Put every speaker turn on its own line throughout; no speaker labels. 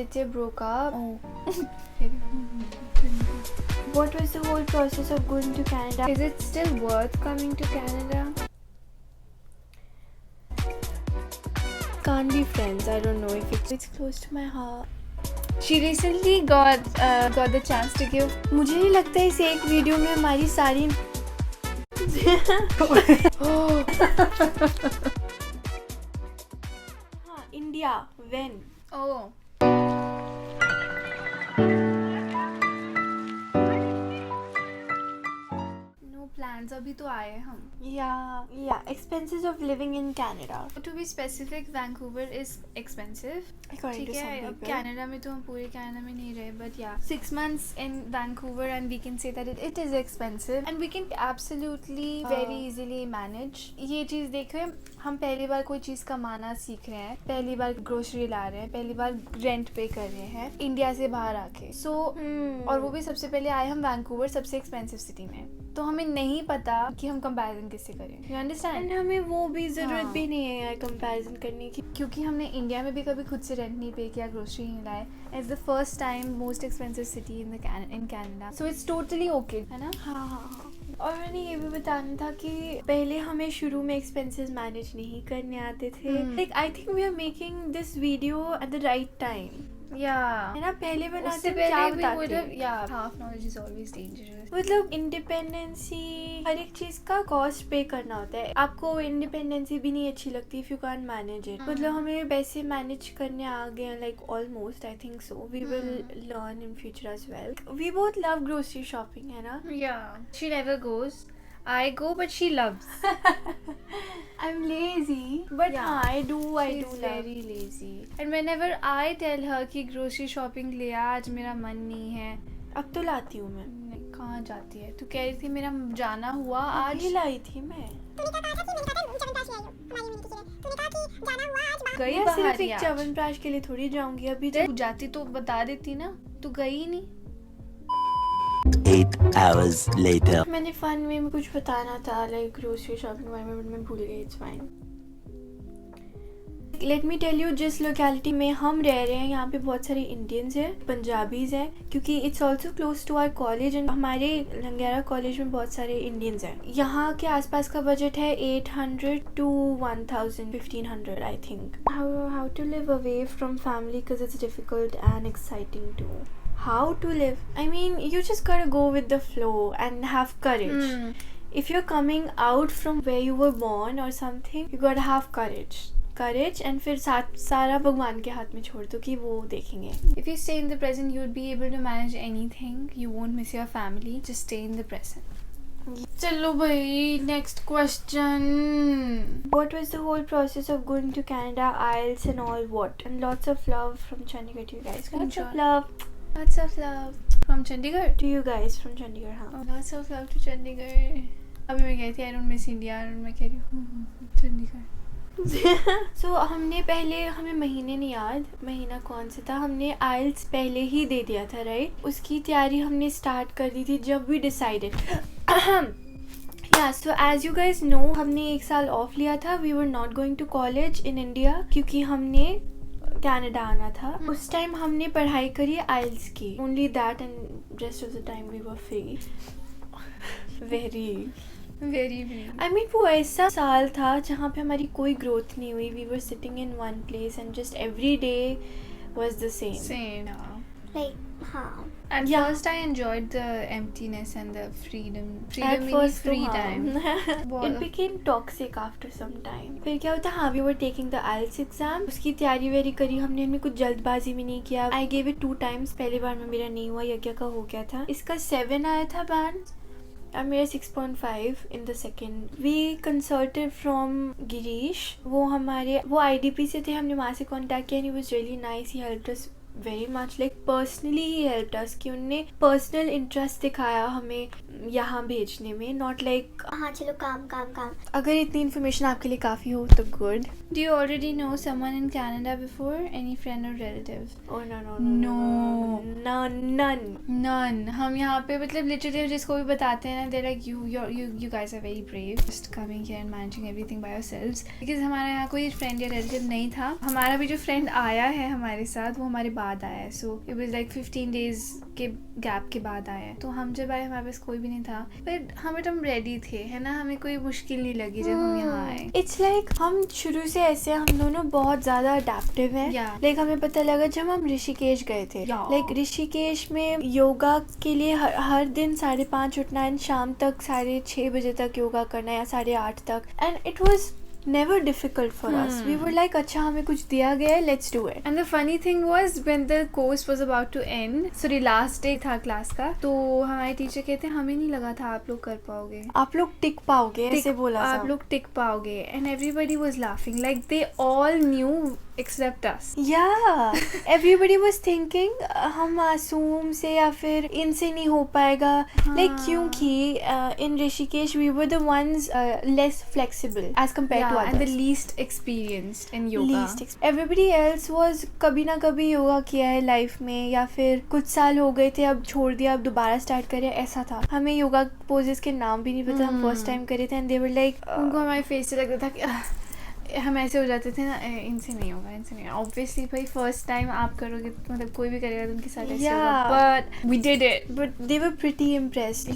Aditya broke up.
Oh.
What was the whole process of going to Canada? Is it still worth coming to Canada?
Can't be friends. I don't know if it's close to my heart.
She recently got the chance to give.
मुझे नहीं लगता इस एक video में हमारी सारी हाँ India when
Oh. No plans. अभी तो आए हैं हम.
yeah expenses of living in Canada.
To be specific, Vancouver is expensive.
According to
ठीक
some
है, अब
people.
कैनेडा में तो हम पूरे कैनेडा में नहीं रहे, but yeah, 6 months in Vancouver and we can say that it is expensive and we can absolutely very easily manage. ये चीज़ देखो, हम पहली बार कोई चीज़ कमाना सीख रहे हैं, पहली बार ग्रोसरी ला रहे हैं, पहली बार रेंट पे कर रहे हैं इंडिया से बाहर आके. और वो भी सबसे पहले आए हम वैंकूवर, सबसे एक्सपेंसिव सिटी में. तो हमें नहीं पता कि हम कंपैरिजन किससे करें. You understand?
हमें वो भी ज़रूरत भी नहीं है यार कंपैरिजन करने की,
क्योंकि हमने इंडिया में भी कभी खुद से रेंट नहीं पे किया, ग्रोसरी नहीं लाए. It's the first time most expensive city in Canada, so it's totally okay, है ना?
हाँ. और मैंने ये भी बताना था कि पहले हमें शुरू में एक्सपेंसेस मैनेज नहीं करने आते थे. Like I think we are making this video at the right time. है ना, पहले बनाते क्या बताते.
Half knowledge is always dangerous.
मतलब इंडिपेंडेंसी, हर एक चीज का कॉस्ट पे करना होता है. आपको इंडिपेंडेंसी भी नहीं अच्छी लगती if you can't manage it. मतलब हमें पैसे मैनेज करने आ गए, like almost. I think so. We will learn in future as well. We both love grocery shopping, है ना?
She never goes. I go, but she loves.
I'm lazy, but
Yeah.
I do
She's
love.
very lazy. And whenever I tell her कि grocery shopping ले आ, आज मेरा मन नहीं है.
अब तो लाती हूँ मैं.
नहीं, कहाँ जाती है? तू कह रही थी मेरा जाना हुआ आज.
ही लाई थी मैं.
गई
मैं
बाहर
सिर्फ
ही
एक
आज.
च्यवनप्राश के लिए थोड़ी जाऊंगी अभी.
तू जाती तो बता देती ना. तू गई नहीं.
8 hours later.
मैंने फन में कुछ बताना था, लाइक ग्रोसरी शॉपिंग बारे में, मैं भूल गई. It's fine. Let me tell you, जिस लोकेलिटी में हम रह रहे हैं यहाँ पे बहुत सारे इंडियंस हैं, पंजाबीज हैं, क्योंकि it's also close to our college. And हमारे लंगेरा कॉलेज में बहुत सारे इंडियंस हैं. यहाँ के आसपास का बजट है 800 to 1000, 1500 I think. How to live away from family because it's difficult and exciting too. How to live? I mean, you just gotta go with the flow and have courage. If you're coming out from where you were born or something, you gotta have courage. And फिर सारा भगवान के हाथ में छोड़ दो कि वो देखेंगे.
If you stay in the present, you'll be able to manage anything. You won't miss your family. Just stay in the present. चलो भाई, next question.
What was the whole process of going to Canada, IELTS and all what? And lots of love from Chandigarh to you guys. Lots of love.
Lots of love from Chandigarh.
To you guys from Chandigarh, हाँ.
Lots of love to Chandigarh. अभी मैं कहती I don't miss India, और मैं कह रही हूँ Chandigarh.
So हमने पहले, हमें महीने नहीं याद, महीना कौन सा था, हमने IELTS पहले ही दे दिया था, राइट? उसकी तैयारी हमने स्टार्ट कर दी थी जब we decided. Yeah, so as you guys know, हमने 1 साल ऑफ लिया था. We were not going to college in India क्योंकि हमने कनाडा आना था. उस टाइम हमने पढ़ाई करी IELTS की, only that, and rest of the time we were free. Very I mean वो ऐसा साल था जहाँ पे हमारी कोई ग्रोथ नहीं हुई. We were sitting in one place and just every day was the same. Like हाँ.
At first I enjoyed the emptiness and the freedom means free time.
It became toxic after some time. फिर क्या होता, हाँ, we were taking the IELTS exam. उसकी तैयारी very करी हमने कुछ जल्दबाजी में नहीं किया. I gave it 2 times. पहली बार में मेरा नहीं हुआ, यज्ञ का हो गया था. इसका 7 आया था बैंड और मेरा 6.5 in the second. We consulted from Girish. वो IDP से थे, हमने वहाँ से कॉन्टैक्ट किया. He was really nice. He helped us very much, like personally he helped us कि उनने पर्सनल इंटरेस्ट दिखाया हमें यहाँ भेजने में. नॉट लाइक हाँ चलो काम. अगर इतनी इन्फॉर्मेशन आपके लिए काफ़ी हो तो good.
Do you already know someone in Canada before? Any friend or relative?
Oh no.
None. हम यहाँ पे मतलब literally जिसको भी बताते हैं ना, they're like you guys are very brave just coming here and managing everything by yourselves. Because हमारा यहाँ कोई friend या relative नहीं था. हमारा भी जो friend आया है हमारे साथ, वो हमारे बाद आया है, so it was like 15 days के गैप के बाद आया है. तो हम जब आए हमारे पास कोई भी नहीं था, बट हम रेडी थे, है ना. हमें कोई मुश्किल नहीं लगी जब हम यहाँ आए.
इट्स लाइक हम शुरू से ऐसे हम दोनों बहुत ज्यादा अडेप्टिव हैं. लाइक हमें पता लगा जब हम ऋषिकेश गए थे. लाइक ऋषिकेश में योगा के लिए हर दिन 5:30 उठना एंड शाम तक 6:30 बजे तक योगा करना या 8:30 तक. And it was never difficult for us. We were like, अच्छा हमें कुछ दिया गया है, let's do it.
And the funny thing was when the course was about to end, sorry last day था क्लास का, तो हमारे टीचर कहते हमें नहीं लगा था आप लोग कर पाओगे,
आप लोग टिक पाओगे, ऐसे बोला
आप लोग टिक पाओगे. And everybody was laughing like they all knew except us.
Yeah, everybody was thinking हम मासूम से या फिर इनसे नहीं हो पाएगा. Like क्योंकि in Rishikesh we were the ones less flexible as compared to others.
And the least experienced in yoga.
Everybody else was कभी ना कभी योगा किया है लाइफ में, या फिर कुछ साल हो गए थे अब छोड़ दिया अब दोबारा स्टार्ट करें, ऐसा था. हमें योगा पोजेस के नाम भी नहीं पता, हम फर्स्ट टाइम करे थे. एंड दे वर लाइक
उनको हमारे फेस से लगता था कि हम ऐसे हो जाते थे ना, इनसे नहीं होगा, इनसे नहीं होगा. ऑब्वियसली भाई फर्स्ट टाइम आप करोगे तो मतलब कोई भी करेगा तो उनके साथ ऐसे होगा. But we did it.
But they were pretty impressed.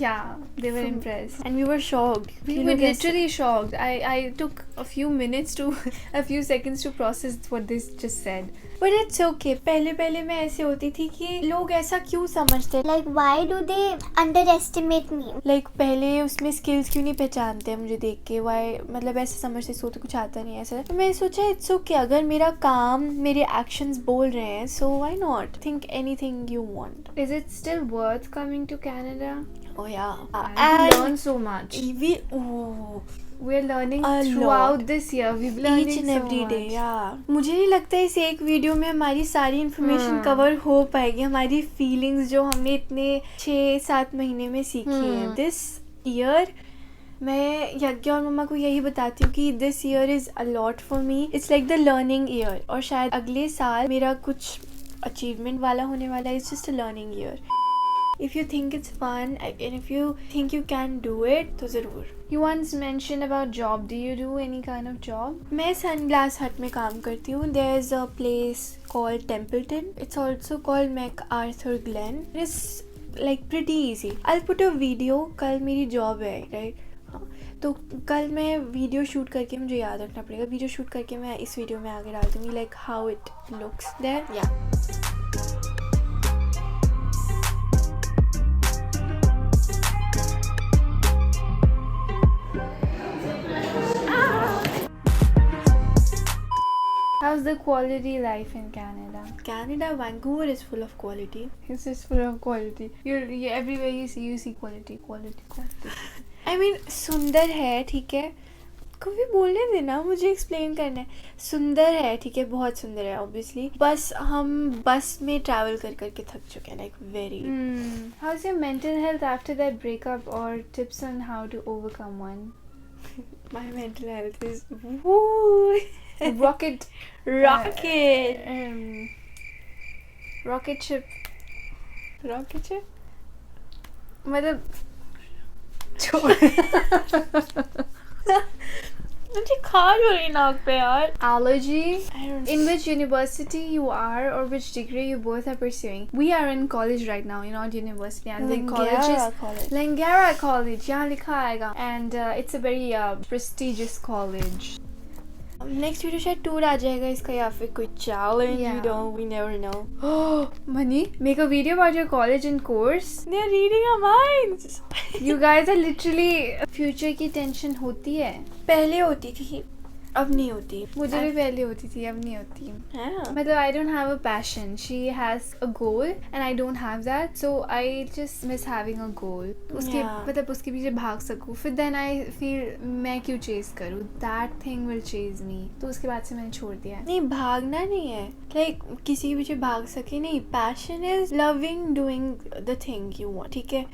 They were impressed
and we were shocked.
We were literally shocked. I took a few seconds to process what they just said.
But it's okay. पहले मैं ऐसे होती थी कि लोग ऐसा क्यों समझते,
like why do they underestimate me?
like पहले उसमें skills क्यों नहीं पहचानते मुझे देख के, why मतलब ऐसे समझते सो तो कुछ आता नहीं है ऐसा. तो मैं सोचा it's okay, अगर मेरा काम मेरे actions बोल रहे हैं, so why not think anything you want.
Is it still worth coming to Canada?
Oh yeah,
I learned so much.
We're
learning throughout this year. We've learning
each and
so
every day.
much.
Yeah. मुझे नहीं लगता इस एक video में हमारी सारी information cover हो पाएगी. हमारी फीलिंग्स जो हमने इतने 6-7 महीने में सीखी हैं. दिस ईयर मैं यज्ञ और मम्मा को यही बताती हूँ कि this year is a lot for me. It's like the learning year. और शायद अगले साल मेरा कुछ अचीवमेंट वाला होने वाला है. It's just a learning year. If you think it's fun and if you think you can do it, तो ज़रूर.
You once mentioned about job. Do you do any kind of job?
मैं sunglass हट में काम करती हूँ. There's a place called Templeton. It's also called MacArthur Glen. It's like pretty easy. I'll put a video. कल मेरी job है, right? हाँ, तो कल मैं वीडियो शूट करके, मुझे याद रखना पड़ेगा, वीडियो शूट करके मैं इस वीडियो में आगे डाल दूँगी, like how it looks there. Yeah.
How's the quality life in Canada?
Canada, Vancouver is full of quality.
It's just full of quality. You everywhere you see quality.
I mean, सुंदर है, ठीक है. कभी बोलने देना, मुझे एक्सप्लेन करना है. सुंदर है, ठीक है, बहुत सुंदर है ऑब्वियसली. बस हम बस में ट्रैवल कर के थक चुके हैं, like very.
How's your mental health after that breakup, or tips on how to overcome one?
My mental health is woo.
rocket ship मतलब छोड़.
मुझे खाज हो रही नाक पे यार.
Allergy. In which university you are or which degree you both are pursuing? We are in college right now, you're not university, and the college is Langara College. यहाँ लिखा आएगा, and it's a very prestigious college.
Next video शायद tour आ जाएगा इसका, या फिर कोई challenge. We never know.
Mani, make a video about your college and course.
They're reading our minds.
You guys are literally. Future की tension होती है.
पहले होती थी, अब नहीं होती.
मुझे भी पहले होती थी, अब नहीं होती. मतलब I don't have a passion. She has a goal and I don't have that, so I just miss having a goal. उसके मतलब उसके पीछे भाग सकूँ. फिर then I feel मैं क्यों chase करूँ? That thing will chase me. तो उसके बाद से मैंने छोड़ दिया.
नहीं, भागना नहीं है, like किसी के पीछे भाग सके नहीं. Passion is loving doing the thing you want, ठीक है.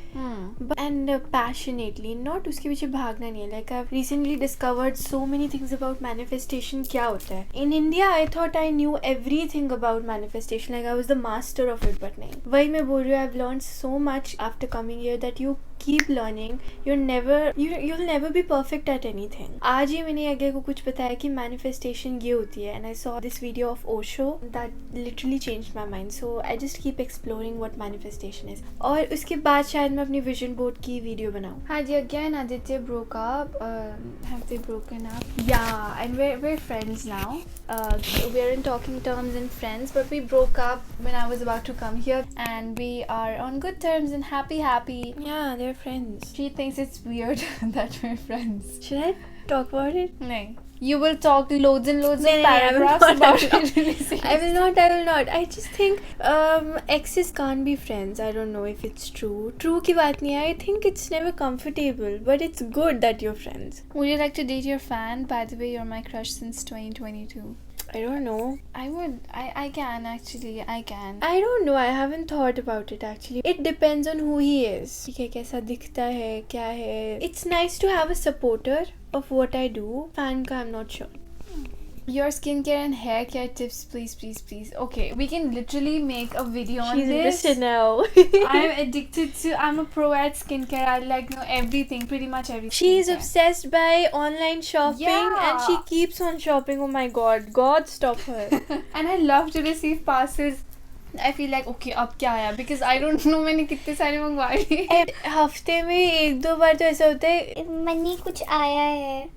And passionately, not उसके पीछे भागना नहीं है. Like I've recently discovered so many things about manifestation. क्या होता है. In India I thought I knew everything about manifestation, like I was the master of it, but नहीं. वही मैं बोल रही हूँ, I've learned so much after coming here that you keep learning. You'll never be perfect at anything. आज ही मैंने यज्ञा को कुछ बताया कि manifestation ये होती है, and I saw this video of Osho that literally changed my mind. So I just keep exploring what manifestation is. और उसके बाद शायद मैं अपनी vision board की video बनाऊँ.
हाँ, Yagya and Aditya broke up. Have they broken up? Yeah, and we're friends now. We're in talking terms and friends, but we broke up when I was about to come here, and we are on good terms and happy.
Yeah, they're friends.
She thinks it's weird that we're friends.
Should I talk about it?
No. You will talk loads and loads of
I will
paragraphs
not.
about it.
I will not. I just think exes can't be friends. I don't know if it's true. True की बात नहीं है. I think it's never comfortable, but it's good that you're friends.
Would you like to date your fan? By the way, you're my crush since 2022.
I don't know.
I would. I can actually. I can.
I don't know. I haven't thought about it actually. It depends on who he is. ठीक है, कैसा दिखता है, क्या है. It's nice to have a supporter of what I do. Fan का I'm not sure.
Your skincare and hair care tips, please. Okay, we can literally make a video on
She's
this.
interested now.
I'm addicted to. I'm a pro at skincare. I like know everything, pretty much everything.
She's obsessed by online shopping,
Yeah.
and she keeps on shopping. Oh my God, stop her.
And I love to receive parcels. I feel like okay, अब क्या आया? Because I don't know मैंने कितने सारे मंगवाए हैं.
हफ्ते में 1-2 बार तो ऐसा होता है
मनी कुछ आया है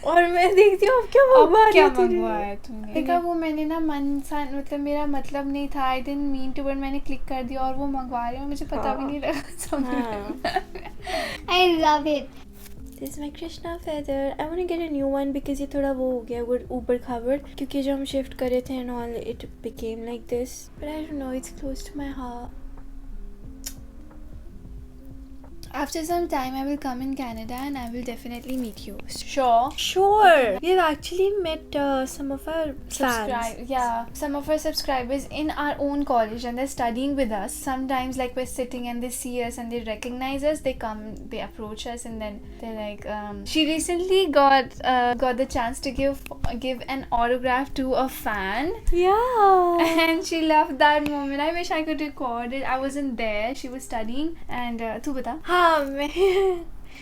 और मैं देखती हूँ अब क्या
मंगवाया तूने? देखा वो मैंने ना मतलब मेरा मतलब नहीं था. I didn't mean to, but मैंने क्लिक कर दिया और वो मंगवा रहे हैं, मुझे पता भी नहीं लगा.
I love it.
This is my Krishna feather. I want to get a new one because ये थोड़ा वो हो गया, वो ऊपर covered, क्योंकि जब हम shift करे थे and all it became like this. But I don't know, it's close to my heart.
After some time, I will come in Canada and I will definitely meet you. Sure.
We've actually met some of our fans.
Yeah, some of our subscribers in our own college, and they're studying with us. Sometimes, like, we're sitting and they see us and they recognize us. They come, they approach us, and then they're like, She recently got the chance to give an autograph to a fan.
Yeah.
And she loved that moment. I wish I could record it. I wasn't there. She was studying. And तू बता.
हाँ,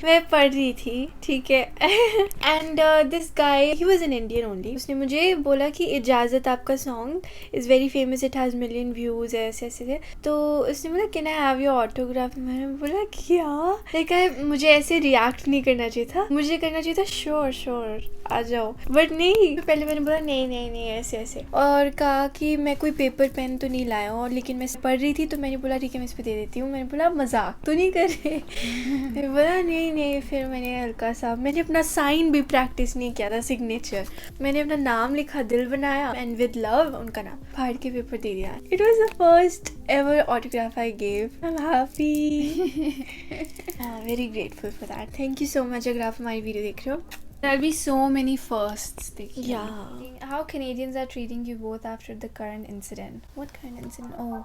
मैं पढ़ रही थी, ठीक है. And this guy, he was an Indian only. उसने मुझे बोला कि इजाज़त आपका song is very famous, it has million views, ऐसे. तो उसने बोला can I have your autograph. मैंने बोला क्या? लेकिन मुझे ऐसे रिएक्ट नहीं करना चाहिए था. मुझे करना चाहिए था श्योर आ जाओ, बट नहीं. पहले मैंने बोला नहीं ऐसे और कहा कि मैं कोई पेपर पेन तो नहीं लाया हूँ, लेकिन मैं पढ़ रही थी तो मैंने बोला ठीक है मैं इस पर दे देती हूँ. मैंने बोला मजाक तो नहीं कर रहे. मैंने बोला नहीं. फिर मैंने हल्का सा, मैंने अपना साइन भी प्रैक्टिस नहीं किया था, सिग्नेचर. मैंने अपना नाम लिखा, दिल बनाया एंड विद लव उनका नाम फाड़ के पेपर दे दिया. It was the first ever autograph I gave. I am happy, very grateful for that. Thank you so much अगर आप हमारी वीडियो देख रहे हो.
There'll be so many firsts.
Yeah.
How Canadians are treating you both after the current incident? What current incident? Oh.